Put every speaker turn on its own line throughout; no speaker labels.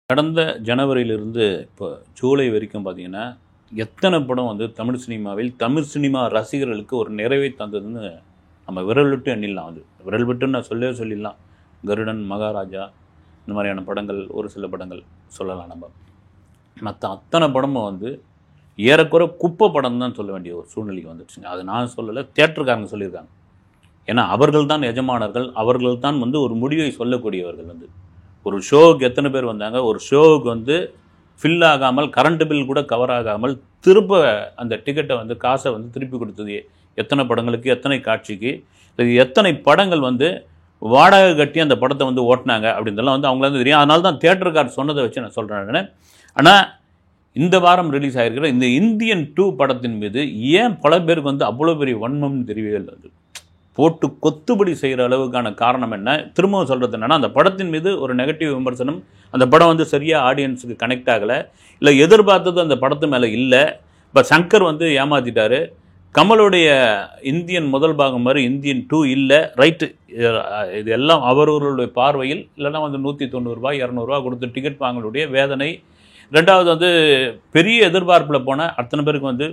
கடந்த ஜனவரியிலிருந்து இப்போ ஜூலை வரைக்கும் பார்த்தீங்கன்னா, எத்தனை படம் வந்து தமிழ் சினிமாவில், தமிழ் சினிமா ரசிகர்களுக்கு ஒரு நிறைவை தந்ததுன்னு நம்ம விரல் விட்டு எண்ணிடலாம். அது விரல் விட்டுன்னு நான் சொல்லிடலாம். கருடன், மகாராஜா இந்த மாதிரியான படங்கள், ஒரு சில படங்கள் சொல்லலாம் நம்ம. மற்ற அத்தனை படமும் வந்து ஏறக்குறை குப்பை படம் தான் சொல்ல வேண்டிய ஒரு சூழ்நிலைக்கு வந்துடுச்சுங்க. அது நான் சொல்லலை, தியேட்டருக்காரங்க சொல்லியிருக்காங்க. ஏன்னா அவர்கள் தான் எஜமானர்கள், அவர்கள் தான் வந்து ஒரு முடிவை சொல்லக்கூடியவர்கள். வந்து ஒரு ஷோவுக்கு எத்தனை பேர் வந்தாங்க, ஒரு ஷோவுக்கு வந்து ஃபில் ஆகாமல், கரண்ட் பில் கூட கவர் ஆகாமல் திரும்ப அந்த டிக்கெட்டை வந்து காசை வந்து திருப்பி கொடுத்தது எத்தனை படங்களுக்கு, எத்தனை காட்சிக்கு, எத்தனை படங்கள் வந்து வாடகை கட்டி அந்த படத்தை வந்து ஓட்டினாங்க அப்படின்றதெல்லாம் வந்து அவங்கள வந்து தெரியும். அதனால தான் தியேட்டருக்கார் சொன்னதை வச்சு நான் சொல்கிறேன். ஆனால் இந்த வாரம் ரிலீஸ் ஆகிருக்கிற இந்த இந்தியன் 2 படத்தின் மீது ஏன் பல பேருக்கு வந்து அவ்வளோ பெரிய வன்மம்னு தெரியவே இல்லை. அது போட்டு கொத்துபடி செய்கிற அளவுக்கான காரணம் என்ன? திரும்பவும் சொல்கிறது என்னென்னா, அந்த படத்தின் மீது ஒரு நெகட்டிவ் விமர்சனம், அந்த படம் வந்து சரியாக ஆடியன்ஸுக்கு கனெக்ட் ஆகலை, இல்லை எதிர்பார்த்தது அந்த படத்து மேலே இல்லை. இப்போ சங்கர் வந்து ஏமாற்றிட்டாரு. கமலுடைய இந்தியன் முதல் பாகம் மாதிரி இந்தியன் 2 இல்லை. ரைட்டு, இது எல்லாம் அவர்களுடைய பார்வையில் இல்லைன்னா வந்து 190 ரூபா 200 ரூபா கொடுத்து டிக்கெட் வாங்கலுடைய வேதனை. ரெண்டாவது வந்து பெரிய எதிர்பார்ப்பில் போன அத்தனை பேருக்கு வந்து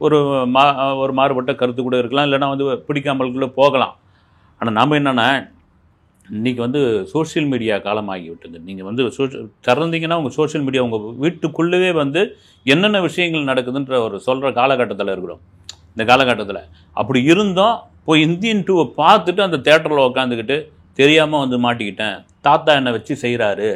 ஒரு மாறுபட்ட கருத்து கூட இருக்கலாம், இல்லைனா வந்து பிடிக்காமல்குள்ளே போகலாம். ஆனால் நாம் என்னென்னா, இன்றைக்கி வந்து சோஷியல் மீடியா காலமாகி விட்டது. நீங்கள் வந்து திறந்தீங்கன்னா உங்கள் சோஷியல் மீடியா உங்கள் வீட்டுக்குள்ளவே வந்து என்னென்ன விஷயங்கள் நடக்குதுன்ற ஒரு சொல்கிற காலகட்டத்தில் இருக்கிறோம் இந்த காலகட்டத்தில். அப்படி இருந்தோம் போய் இந்தியன் 2 பார்த்துட்டு அந்த தேட்டரில் உட்காந்துக்கிட்டு தெரியாமல் வந்து மாட்டிக்கிட்டேன், தாத்தா என்னை வச்சு செய்கிறாரு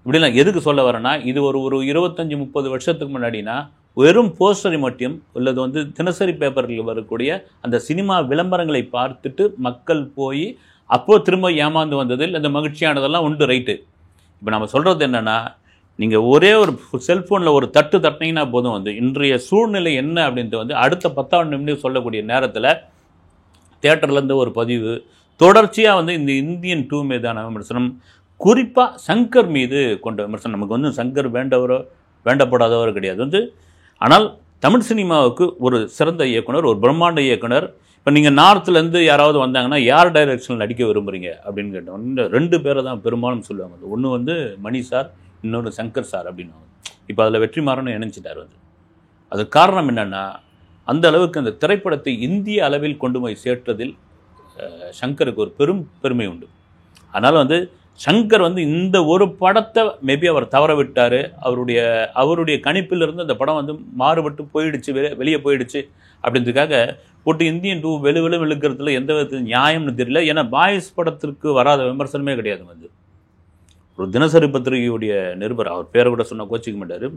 இப்படிலாம் எதுக்கு சொல்ல வரேன்னா, இது ஒரு 25-30 வருஷத்துக்கு முன்னாடினா வெறும் போஸ்டரை மட்டும் உள்ளது வந்து தினசரி பேப்பரில் வரக்கூடிய அந்த சினிமா விளம்பரங்களை பார்த்துட்டு மக்கள் போய் அப்போது திரும்ப ஏமாந்து வந்ததில் இந்த மகிழ்ச்சியானதெல்லாம் உண்டு. ரைட்டு. இப்போ நம்ம சொல்கிறது என்னென்னா, நீங்கள் ஒரே ஒரு செல்ஃபோனில் ஒரு தட்டினீங்கன்னா போதும், வந்து இன்றைய சூழ்நிலை என்ன அப்படின்ட்டு வந்து அடுத்த 10 நிமிடம் சொல்லக்கூடிய நேரத்தில் தியேட்டர்லேருந்து ஒரு பதிவு தொடர்ச்சியாக வந்து இந்த இந்தியன் 2 மீதான விமர்சனம், குறிப்பாக சங்கர் மீது கொண்ட விமர்சனம். நமக்கு வந்து சங்கர் வேண்டவரோ வேண்டப்படாதவரோ கிடையாது வந்து. ஆனால் தமிழ் சினிமாவுக்கு ஒரு சிறந்த இயக்குனர், ஒரு பிரம்மாண்ட இயக்குனர். இப்போ நீங்கள் நார்த்துலேருந்து யாராவது வந்தாங்கன்னா யார் டைரக்ஷனில் நடிக்க விரும்புகிறீங்க அப்படின்னு கேட்டோம். இந்த 2 பேரை தான் பெரும்பாலும் சொல்லுவாங்க. ஒன்று வந்து மணி சார், இன்னொன்று சங்கர் சார் அப்படின்னு. இப்போ அதில் வெற்றிமாறன் இணைஞ்சிட்டார் வந்து. அது காரணம் என்னென்னா, அந்த அளவுக்கு அந்த திரைப்படத்தை இந்திய அளவில் கொண்டு போய் சேர்த்ததில் சங்கருக்கு ஒரு பெரும் பெருமை உண்டு. அதனால் வந்து சங்கர் வந்து இந்த ஒரு படத்தை மேபி அவர் தவற விட்டார். அவருடைய கணிப்பிலிருந்து அந்த படம் வந்து மாறுபட்டு போயிடுச்சு, வெளியே போயிடுச்சு அப்படின்றதுக்காக போட்டு இந்தியன் 2 வெளுவெளு இழுக்கிறதுல எந்த விதத்தில் நியாயம்னு தெரியல. ஏன்னா பாய்ஸ் படத்திற்கு வராத விமர்சனமே கிடையாது. வந்து ஒரு தினசரி பத்திரிகையுடைய நிருபர், அவர் பேரை கூட சொன்ன கோச்சிக்க மாட்டார்,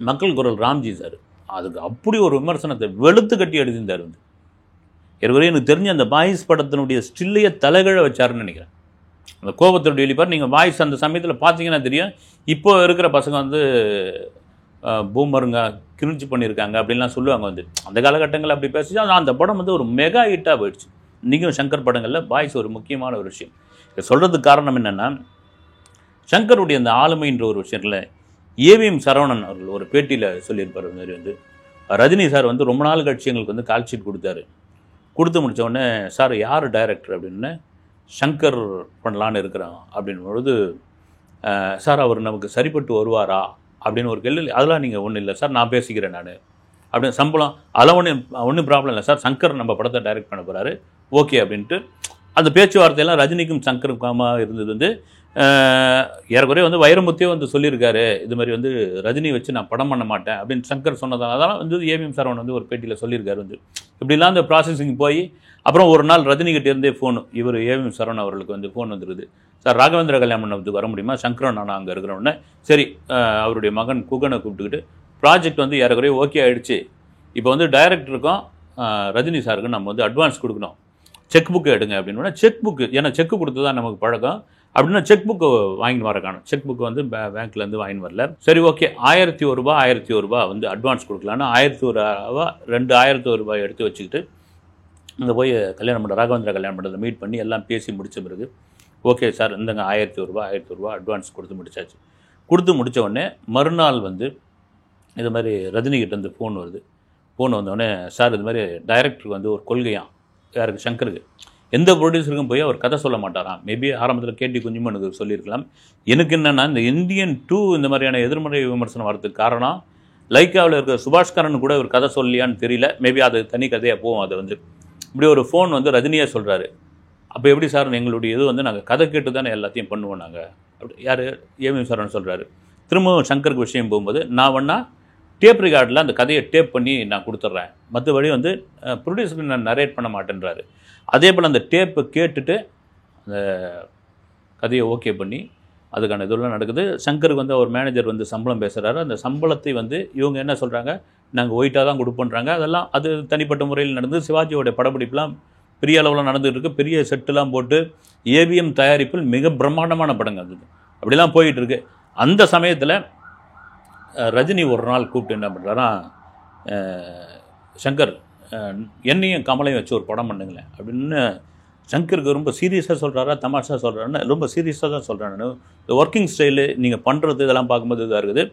மக்கள் குரல் ராம்ஜி சார், அதுக்கு அப்படி ஒரு விமர்சனத்தை வெளுத்து கட்டி எழுதியிருந்தார். வந்து ஏற்கனவே எனக்கு தெரிஞ்ச அந்த பாய்ஸ் படத்தினுடைய ஸ்டில்லையே தலைகழ வச்சாருன்னு நினைக்கிறேன். அந்த கோபத்தோடு வெளிப்பார் நீங்கள் வாய்ஸ் அந்த சமயத்தில் பார்த்தீங்கன்னா தெரியும். இப்போ இருக்கிற பசங்க வந்து பூமருங்க கிரிஞ்சு பண்ணியிருக்காங்க அப்படின்லாம் சொல்லுவாங்க. வந்து அந்த காலகட்டங்களில் அப்படி பேசிச்சு. அந்த படம் வந்து ஒரு மெகா ஹிட்டாக போயிடுச்சு. இன்றைக்கும் சங்கர் படங்களில் பாய்ஸ் ஒரு முக்கியமான ஒரு விஷயம். இதை சொல்கிறதுக்கு காரணம் என்னென்னா, சங்கருடைய அந்த ஆளுமைன்ற ஒரு விஷயத்தில் ஏவிஎம் சரவணன் அவர்கள் ஒரு பேட்டியில் சொல்லியிருப்பார். மாதிரி வந்து ரஜினி சார் வந்து ரொம்ப நாள் கட்சி எங்களுக்கு வந்து கால் ஷீட் கொடுத்தாரு. கொடுத்து முடித்த உடனே, சார் யார் டைரக்டர் அப்படின்னு, சங்கர் பண்ணலான்னு இருக்கிறோம் அப்படின் பொழுது, சார் அவர் நமக்கு சரிப்பட்டு வருவாரா அப்படின்னு ஒரு கேள்வி. அதெல்லாம் நீங்கள் ஒன்றும் இல்லை சார், நான் பேசிக்கிறேன் நான் அப்படின்னு. சம்பளம் அதெல்லாம் ஒன்றும் ப்ராப்ளம் இல்லை சார், சங்கர் நம்ம படத்தை டைரக்ட் பண்ண போகிறாரு, ஓகே அப்படின்ட்டு. அந்த பேச்சுவார்த்தையெல்லாம் ரஜினிக்கும் சங்கருக்குமாக இருந்தது. வந்து ஏறக்குறைய வந்து வைரமுத்தியே வந்து சொல்லியிருக்காரு, இது மாதிரி வந்து ரஜினி வச்சு நான் படம் பண்ண மாட்டேன் அப்படின்னு சங்கர் சொன்னதால் அதெல்லாம் வந்து ஏவிஎம் சரவணன் வந்து ஒரு பேட்டியில் சொல்லியிருக்காரு. வந்து இப்படிலாம் அந்த ப்ராசஸிங் போய் அப்புறம் ஒரு நாள் ரஜினிகிட்ட இருந்தே ஃபோனு, இவர் ஏவிஎம் சரவணன் அவர்களுக்கு வந்து ஃபோன் வந்துருக்குது, சார் ராகவேந்திர கல்யாண மண்டபத்துக்கு வர முடியுமா, சங்கரன் நான் அங்கே இருக்கிறோன்னே. சரி, அவருடைய மகன் குகனை கூப்பிட்டுக்கிட்டு ப்ராஜெக்ட் வந்து ஏறக்குறைய ஓகே ஆகிடுச்சு. இப்போ வந்து டைரக்டருக்கும் ரஜினி சாருக்கு நம்ம வந்து அட்வான்ஸ் கொடுக்கணும், செக் புக்கு எடுங்க அப்படின்னு. செக் புக்கு, ஏன்னா செக்கு கொடுத்து தான் நமக்கு பழக்கம் அப்படின்னா செக் புக்கு வாங்கின்னு வர காணும். செக் புக்கு வந்து பேங்க்லேருந்து வாங்கின்னு வரல. சரி, ஓகே, 1001 ரூபா வந்து அட்வான்ஸ் கொடுக்கலான்னு 1001 ரூபாய் எடுத்து வச்சுக்கிட்டு அங்கே போய் கல்யாண மண்டபம், ராகவேந்திர கல்யாண மண்டபத்தில் மீட் பண்ணி எல்லாம் பேசி முடித்த பிறகு, ஓகே சார் இந்தங்க 1001 ரூபா அட்வான்ஸ் கொடுத்து முடிச்சாச்சு. கொடுத்து முடித்த உடனே மறுநாள் வந்து இது மாதிரி ரஜினிகிட்டேருந்து ஃபோன் வருது. ஃபோன் வந்தோடனே, சார் இது மாதிரி டைரக்டருக்கு வந்து ஒரு கொள்கையாம், யாருக்கு, சங்கருக்கு, எந்த ப்ரொடியூசருக்கும் போய் அவர் கதை சொல்ல மாட்டாராம். மேபி ஆரம்பத்தில் கேடி குஞ்சுமனுக்கு சொல்லியிருக்கலாம். எனக்கு என்னென்னா இந்த இந்தியன் 2 இந்த மாதிரியான எதிர்மறை விமர்சனம் வரதுக்கு காரணம் லைக்காவில் இருக்கிற சுபாஷ்கரன் கூட ஒரு கதை சொல்லலையான்னு தெரியல. மேபி அது தனி கதையாக போவோம். அது வந்து இப்படி ஒரு ஃபோன் வந்து ரஜினியாக சொல்கிறாரு. அப்போ எப்படி சார் எங்களுடைய இது வந்து நாங்கள் கதை கேட்டு தானே எல்லாத்தையும் பண்ணுவோம் நாங்கள். அப்படி யார் ஏவி சார்னு சொல்கிறாரு. திரும்பவும் சங்கருக்கு விஷயம் போகும்போது நான் வேணா டேப் ரெக்கார்டில் அந்த கதையை டேப் பண்ணி நான் கொடுத்துட்றேன், மற்றபடி வந்து ப்ரொடியூசருக்கு நான் நரேட் பண்ண மாட்டேன்றாரு. அதே போல் அந்த டேப்பை கேட்டுட்டு அந்த கதையை ஓகே பண்ணி அதுக்கான இதெல்லாம் நடக்குது. சங்கருக்கு வந்து அவர் மேனேஜர் வந்து சம்பளம் பேசுகிறாரு. அந்த சம்பளத்தை வந்து இவங்க என்ன சொல்கிறாங்க, நாங்கள் ஒயிட்டாக தான் கொடுப்போன்றாங்க. அதெல்லாம் அது தனிப்பட்ட முறையில் நடந்து சிவாஜியோடைய படப்பிடிப்புலாம் பெரிய அளவில் நடந்துகிட்டு இருக்குது. பெரிய செட்டுலாம் போட்டு ஏவிஎம் தயாரிப்பில் மிக பிரம்மாண்டமான படங்கள் அது அப்படிலாம் போயிட்டுருக்கு. அந்த சமயத்தில் ரஜினி ஒரு நாள் கூப்பிட்டு என்ன பண்ணுறாரா, சங்கர் என்னையும் கமலையும் வச்சு ஒரு படம் பண்ணுங்களேன் அப்படின்னு. சங்கருக்கு ரொம்ப சீரியஸாக சொல்கிறாரா தமாஷா சொல்கிறாருன்னு ரொம்ப சீரியஸாக தான் சொல்கிறேன். நான் இந்த ஒர்க்கிங் ஸ்டைலு நீங்கள் பண்ணுறது இதெல்லாம் பார்க்கும்போது இதாக இருக்குது.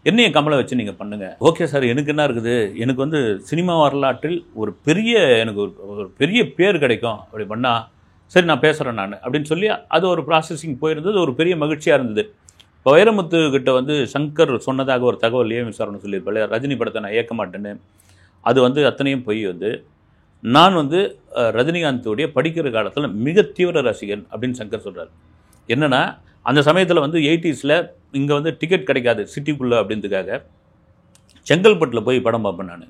என்னையும் கமலை வச்சு நீங்கள் பண்ணுங்கள். ஓகே சார், எனக்கு என்ன இருக்குது, எனக்கு வந்து சினிமா வரலாற்றில் ஒரு பெரிய எனக்கு ஒரு பெரிய பேர் கிடைக்கும் அப்படி பண்ணால் சரி நான் பேசுகிறேன் நான் அப்படின்னு சொல்லி அது ஒரு ப்ராசஸிங் போயிருந்தது. ஒரு பெரிய மகிழ்ச்சியாக இருந்தது. இப்போ வைரமுத்து கிட்ட வந்து சங்கர் சொன்னதாக ஒரு தகவல் ஏவி சார்னு சொல்லியிருப்பாள், ரஜினி படத்தை நான் இயக்க மாட்டேன்னு. அது வந்து அத்தனையும் போய் வந்து நான் வந்து ரஜினிகாந்தோடைய படிக்கிற காலத்தில் மிக தீவிர ரசிகன் அப்படின்னு சங்கர் சொல்கிறார். என்னென்னா அந்த சமயத்தில் வந்து 80s இங்கே வந்து டிக்கெட் கிடைக்காது சிட்டிக்குள்ளே அப்படின்றதுக்காக செங்கல்பட்டில் போய் படம் பார்ப்பேன் நான்.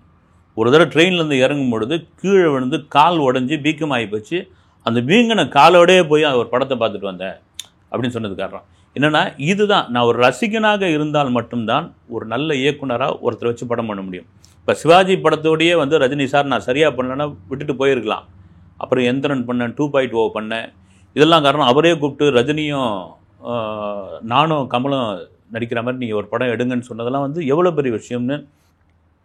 ஒரு தடவை ட்ரெயின்லேருந்து இறங்கும் பொழுது கீழே விழுந்து கால் உடஞ்சி வீக்கம் ஆகி போச்சு. அந்த வீங்கின காலோடையே போய் ஒரு படத்தை பார்த்துட்டு வந்தேன் அப்படின்னு சொன்னது காரணம் என்னென்னா இதுதான். நான் ஒரு ரசிகனாக இருந்தால் மட்டும்தான் ஒரு நல்ல இயக்குனராக ஒருத்தரை வச்சு படம் பண்ண முடியும். இப்போ சிவாஜி படத்தோடையே வந்து ரஜினி சார் நான் சரியாக பண்ணலன்னா விட்டுட்டு போயிருக்கலாம். அப்புறம் எந்திரன் பண்ணேன், 2.0 பண்ணேன். இதெல்லாம் காரணம் அவரே கூப்பிட்டு ரஜினியும் நானும் கமலும் நடிக்கிற மாதிரி நீங்கள் ஒரு படம் எடுங்கன்னு சொன்னதெல்லாம் வந்து எவ்வளோ பெரிய விஷயம்னு.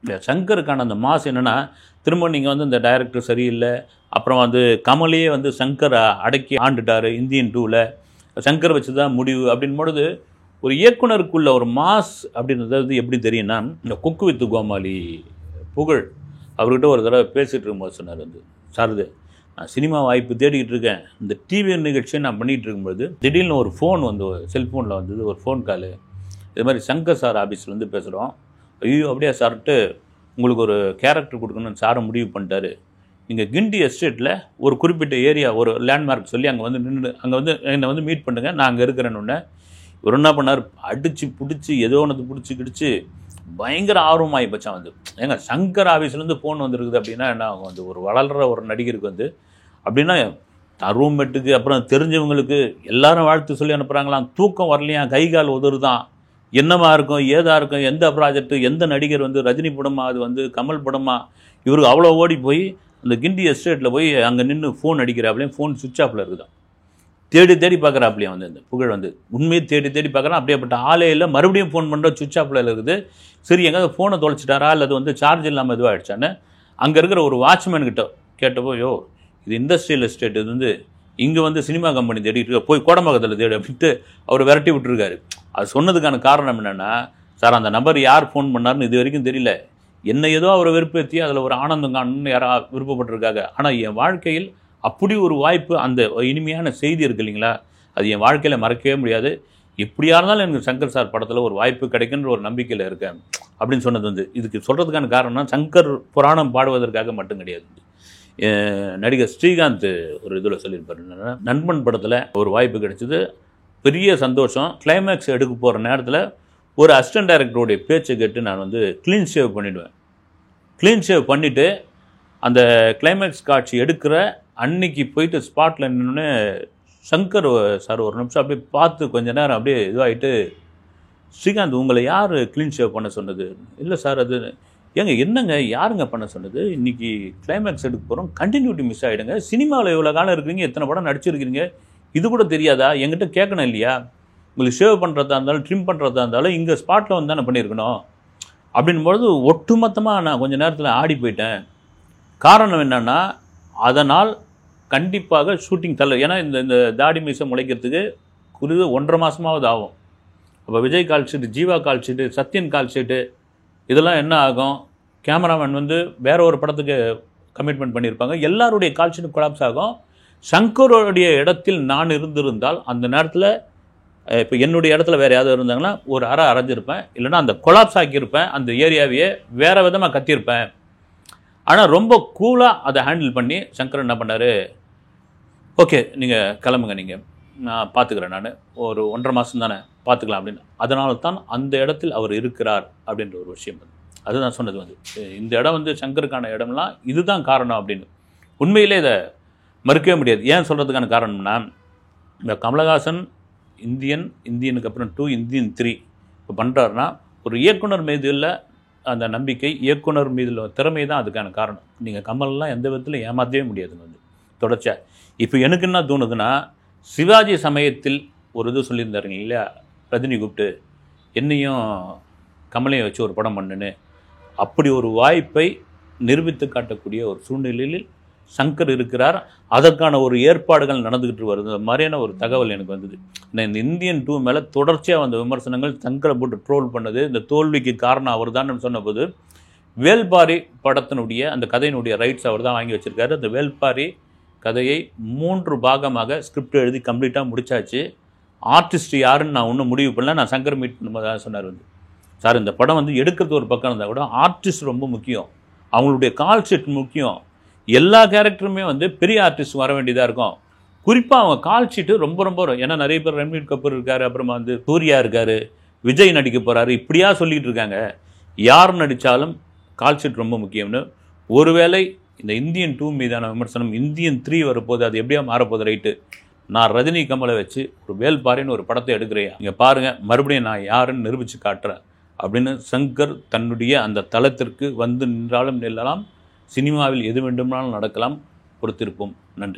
இந்த சங்கருக்கான அந்த மாஸ் என்னென்னா திரும்ப நீங்கள் வந்து இந்த டைரக்டர் சரியில்லை, அப்புறம் வந்து கமலையே வந்து சங்கரை அடக்கி ஆண்டுட்டார் இந்தியன் 2ல், சங்கர் வச்சு தான் முடிவு அப்படின் பொழுது ஒரு இயக்குனருக்குள்ள ஒரு மாஸ் அப்படின்றது எப்படி தெரியும்னா, இந்த குக்கு வித்து கோமாளி புகழ் அவர்கிட்ட ஒரு தடவை பேசிகிட்டு இருக்கும்போது சொன்னார் வந்து, சார் இது நான் சினிமா வாய்ப்பு தேடிக்கிட்டு இருக்கேன், இந்த டிவி நிகழ்ச்சியை நான் பண்ணிகிட்டு இருக்கும்போது திடீர்னு ஒரு ஃபோன் வந்து செல்ஃபோனில் வந்தது, ஒரு ஃபோன் காலு, இது மாதிரி சங்கர் சார் ஆஃபீஸ்லேருந்து பேசுகிறோம். ஐயோ அப்படியே சார்ட்டு உங்களுக்கு ஒரு கேரக்டர் கொடுக்கணும்னு சாரை முடிவு பண்ணிட்டாரு. நீங்கள் கிண்டி எஸ்டேட்டில் ஒரு குறிப்பிட்ட ஏரியா ஒரு லேண்ட்மார்க் சொல்லி அங்கே வந்து நின்று அங்கே வந்து என்னை வந்து மீட் பண்ணுங்கள், நான் அங்கே இருக்கிறேன்னு. இவர் என்ன பண்ணார், அடித்து பிடிச்சி ஏதோ ஒன்று பிடிச்சி கிடிச்சு பயங்கர ஆர்வமாகி பச்சான் வந்து. ஏங்க சங்கர் ஆஃபீஸ்லேருந்து ஃபோன் வந்துருக்குது அப்படின்னா என்ன ஆகும், வந்து ஒரு வளர்கிற ஒரு நடிகருக்கு வந்து அப்படின்னா ரூம்மேட்டுக்கு அப்புறம் தெரிஞ்சவங்களுக்கு எல்லாரும் வாழ்த்து சொல்லி அனுப்புகிறாங்களாம். தூக்கம் வரலையா, கை கால் உதறுதான், என்னமா இருக்கும் ஏதா இருக்கும், எந்த ப்ராஜெக்ட்டு எந்த நடிகர் வந்து ரஜினி படமா அது வந்து கமல் படமா, இவருக்கு அவ்வளோ ஓடி போய் அந்த கிண்டி எஸ்டேட்டில் போய் அங்கே நின்று ஃபோன் அடிக்கிறாப்லையும் ஃபோன் சுவிட்ச் ஆஃபில் இருக்குதான். தேடி தேடி பார்க்குறாப்லையும் வந்து இந்த புகழ் வந்து உண்மையை தேடி தேடி பார்க்குறான். அப்படியேப்பட்ட ஆளே இல்லை, மறுபடியும் ஃபோன் பண்ணுற சுவிட்ச் ஆஃபில் இருக்குது. சரி எங்கேயாவது ஃபோனை தொலைச்சிட்டாரா அல்லது வந்து சார்ஜ் இல்லாமல் இதுவாகிடுச்சான்னு அங்கே இருக்கிற ஒரு வாட்ச்மேன்கிட்ட கேட்டப்போ, யோ இது இண்டஸ்ட்ரியல் எஸ்டேட், இது வந்து இங்கே வந்து சினிமா கம்பெனி தேடிட்டு இருக்க, போய் கோடம்பாக்கத்தில் தேடு அப்படின்ட்டு அவர் விரட்டி விட்டுருக்காரு. அது சொன்னதுக்கான காரணம் என்னென்னா, சார் அந்த நபர் யார் ஃபோன் பண்ணார்னு இது வரைக்கும் தெரியல, என்ன ஏதோ அவரை விருப்பத்தி அதில் ஒரு ஆனந்தம் காணணும்னு யாராவது விருப்பப்பட்டிருக்காங்க. ஆனால் என் வாழ்க்கையில் அப்படி ஒரு வாய்ப்பு, அந்த இனிமையான செய்தி இருக்குது இல்லைங்களா, அது என் வாழ்க்கையில் மறக்கவே முடியாது. எப்படியா இருந்தாலும் எனக்கு சங்கர் சார் படத்தில் ஒரு வாய்ப்பு கிடைக்குன்ற ஒரு நம்பிக்கையில் இருக்கேன் அப்படின்னு சொன்னது வந்து இதுக்கு சொல்கிறதுக்கான காரணம்னா சங்கர் புராணம் பாடுவதற்காக மட்டும் கிடையாது. நடிகர் ஸ்ரீகாந்த் ஒரு இதில் சொல்லியிருப்பார், நண்பன் படத்தில் ஒரு வாய்ப்பு கிடைச்சிது, பெரிய சந்தோஷம். கிளைமேக்ஸ் எடுக்க போகிற நேரத்தில் ஒரு அசிஸ்டன்ட் டைரக்டருடைய பேச்சை கேட்டு நான் வந்து க்ளீன் ஷேவ் பண்ணிவிடுவேன். க்ளீன் ஷேவ் பண்ணிவிட்டு அந்த கிளைமேக்ஸ் காட்சி எடுக்கிற அன்னைக்கு போயிட்டு ஸ்பாட்டில் நின்று சங்கர் சார் ஒரு நிமிஷம் அப்படியே பார்த்து கொஞ்ச நேரம் அப்படியே இதுவாகிட்டு, ஸ்ரீகாந்த் உங்களை யார் க்ளீன் ஷேவ் பண்ண சொன்னது? இல்லை சார் அது ஏங்க என்னங்க யாருங்க பண்ண சொன்னது, இன்றைக்கி கிளைமேக்ஸ் எடுக்க போகிறோம், கண்டினியூட்டி மிஸ் ஆகிடுங்க, சினிமாவில் இவ்வளோ காலம் இருக்கிறீங்க, எத்தனை படம் நடிச்சிருக்கிறீங்க, இது கூட தெரியாதா, என்கிட்ட கேட்கணும் இல்லையா, உங்களுக்கு ஷேவ் பண்ணுறதா இருந்தாலும் ட்ரிம் பண்ணுறதா இருந்தாலும் இங்கே ஸ்பாட்டில் வந்து தானே பண்ணியிருக்கணும் அப்படின்பொழுது ஒட்டுமொத்தமாக நான் கொஞ்சம் நேரத்தில் ஆடி போயிட்டேன். காரணம் என்னென்னா அதனால் கண்டிப்பாக ஷூட்டிங் ஏன்னா இந்த தாடி மீசை முளைக்கிறதுக்கு குறிது 1.5 மாதமாவது ஆகும். அப்போ Vijay call sheet, Jeeva call sheet, Sathyan call sheet, இதெல்லாம் என்ன ஆகும், கேமராமேன் வந்து வேற ஒரு படத்துக்கு கமிட்மெண்ட் பண்ணியிருப்பாங்க, எல்லாருடைய கால் ஷீட்டு கொலாப்ஸ் ஆகும். சங்கருடைய இடத்தில் நான் இருந்திருந்தால் அந்த நேரத்தில் இப்போ என்னுடைய இடத்துல வேறு யாராவது இருந்தாங்கன்னா ஒரு அரைஞ்சிருப்பேன், இல்லைன்னா அந்த கொலாப்ஸ் ஆக்கியிருப்பேன், அந்த ஏரியாவையே வேறு விதமாக கத்தியிருப்பேன். ஆனால் ரொம்ப கூலாக அதை ஹேண்டில் பண்ணி சங்கர் என்ன பண்ணார், ஓகே நீங்கள் கிளம்புங்க, நீங்கள் நான் பார்த்துக்கிறேன், நான் ஒரு 1.5 மாதம் தானே பார்த்துக்கலாம் அப்படின்னு. அதனால தான் அந்த இடத்தில் அவர் இருக்கிறார் அப்படின்ற ஒரு விஷயம் அதுதான் சொன்னது இந்த இடம் சங்கருக்கான இடம்லாம் இதுதான் காரணம் அப்படின்னு. உண்மையிலே இதை மறுக்கவே முடியாது. ஏன் சொல்கிறதுக்கான காரணம்னா, இந்த கமலஹாசன் இந்தியனுக்கு அப்புறம் 2, இந்தியன் 3 இப்போ பண்ணுறாருன்னா ஒரு இயக்குனர் மீது இல்லை அந்த நம்பிக்கை, இயக்குனர் மீது திறமை தான் அதுக்கான காரணம். நீங்கள் கமல்லாம் எந்த விதத்தில் ஏமாற்றவே முடியாதுங்க தொடர்ச்சியாக. இப்போ எனக்கு என்ன தோணுதுன்னா, சிவாஜி சமயத்தில் ஒரு இது சொல்லியிருந்தாருங்க இல்லையா, ரஜினி கூப்பிட்டு என்னையும் கமலையும் வச்சு ஒரு படம் பண்ணுன்னு, அப்படி ஒரு வாய்ப்பை நிரூபித்து காட்டக்கூடிய ஒரு சூழ்நிலையில் சங்கர் இருக்கிறார். அதற்கான ஒரு ஏற்பாடுகள் நடந்துக்கிட்டு வருது மாதிரியான ஒரு தகவல் எனக்கு வந்தது. இந்த இந்தியன் 2 மேலே தொடர்ச்சியாக வந்த விமர்சனங்கள் சங்கரை போட்டு ட்ரோல் பண்ணது, இந்த தோல்விக்கு காரணம் அவர் தான் சொன்னபோது, வேல்பாரி படத்தினுடைய அந்த கதையினுடைய ரைட்ஸ் அவர் தான் வாங்கி வச்சுருக்காரு. அந்த வேல்பாரி கதையை 3 பாகமாக ஸ்கிரிப்ட் எழுதி கம்ப்ளீட்டாக முடிச்சாச்சு. ஆர்டிஸ்ட் யாருன்னு நான் ஒன்றும் முடிவு பண்ணல. நான் சங்கர் மீட் பண்ணும்போது சொன்னார் சார், இந்த படம் எடுக்கிறது ஒரு பக்கம் இருந்தால் கூட ஆர்டிஸ்ட் ரொம்ப முக்கியம், அவங்களுடைய கால் ஷீட் முக்கியம், எல்லா கேரக்டருமே பெரிய ஆர்டிஸ்ட் வர வேண்டியதாக இருக்கும், குறிப்பாக அவங்க கால் ஷீட்டு ரொம்ப ரொம்ப ஏன்னா நிறைய பேர் ரன்வீர் கபூர் இருக்கார், அப்புறமா சூர்யா இருக்கார், விஜய் நடிக்க போகிறாரு, இப்படியா சொல்லிகிட்டு இருக்காங்க. யார் நடித்தாலும் கால் ஷீட் ரொம்ப முக்கியம்னு. ஒருவேளை இந்த இந்தியன் 2 மீதான விமர்சனம் இந்தியன் 3 வரப்போகுது, அது எப்படியா மாறப்போகுது, ரைட்டு, நான் ரஜினி கமலை வச்சு ஒரு வேல்பாரின்னு ஒரு படத்தை எடுக்கிறேன், நீங்கள் பாருங்கள், மறுபடியும் நான் யாருன்னு நிரூபித்து காட்டுறேன் அப்படின்னு சங்கர் தன்னுடைய அந்த தளத்திற்கு நின்றாலும் நில்லலாம். சினிமாவில் எது வேண்டுமானாலும் நடக்கலாம். பொறுத்திருப்போம். நன்றி.